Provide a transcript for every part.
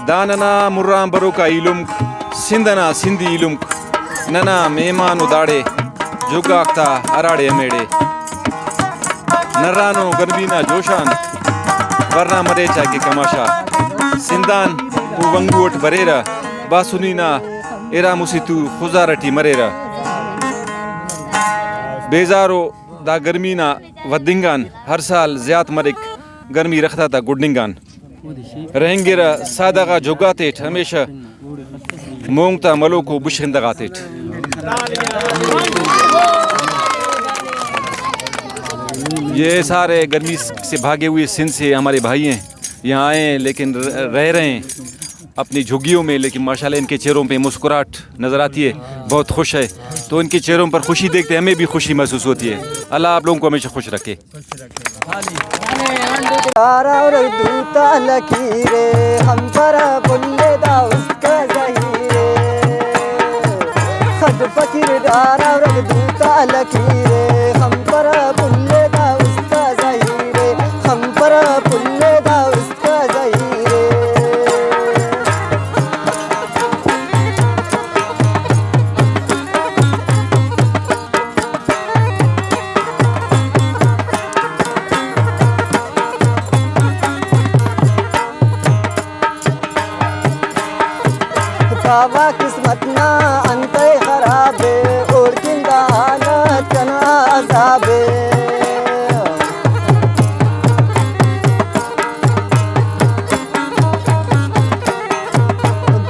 दानना मुर्रां बरोका इलुम्क सिंधना सिंधी इलुम्क नना मेहमान उदाड़े जुगाक्ता अराड़े मेड़े नर्रानो गर्मीना जोशान वरना मरे चाके कमाशा सिंधान उवंगुट बरेरा बासुनीना एरा मुसितु खुजारटी मरेरा बेजारो दा गर्मीना वदिंगान हर साल ज्यात मरिक गर्मी रखता था गुडिंगान रहेंगेरा सादागा जोगातेट हमेशा मोंगता मलो को बुशिंदगातेट ये सारे गर्मी से भागे हुए सिंध से हमारे भाई हैं, यहाँ आए हैं लेकिन रह रहे हैं अपनी झुग्गियों में, लेकिन माशाल्लाह इनके चेहरों पे मुस्कुराहट नज़र आती है, बहुत खुश है। तो इनके चेहरों पर खुशी देखते हमें भी खुशी महसूस होती है। अल्लाह आप लोगों को हमेशा खुश रखे। हम पर बुल्लेदा उसका ज़हीरे खद फकीर डारा दूता लकीरे हम पर बुल्लेदा उसका ज़हीरे हम पर बुल्लेदा उसका ज़हीरे बाबा किस्मत ना अंते खराबे और किंदा हालत कना अजाबे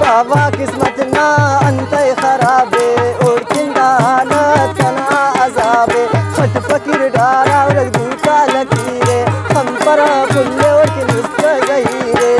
बाबा किस्मत ना अंते खराबे और किंदा हालत कना अजाबे खट फकीर डारा और दूता लकीरे हम पर बुल्ले और कि मुस्का ज़हीरे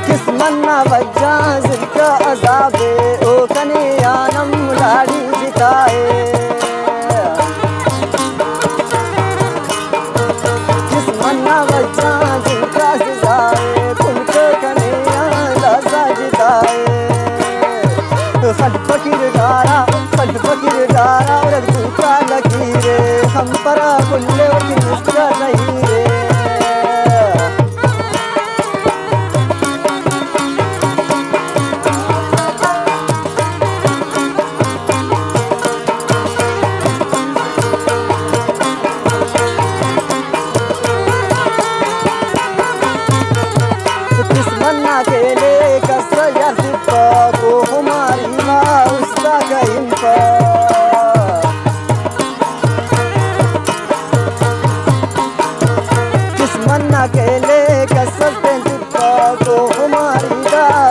किस्मन्ना वज्जा जिनका अज़ाबे ओ कने आनम लाड़ी जिताए किस्मन्ना वज्जा जिनका जिताए तुमको कने लाजा जिताए खट फकीर डारा और दूता लकीरे हम पर बुल्ले और की मुस्का ज़हीरे किस्मन्ना के ले कसर यज़िपा को हमारी माँ उसका कहीं किस्मन्ना के ले कसर यज़िपा को हमारी माँ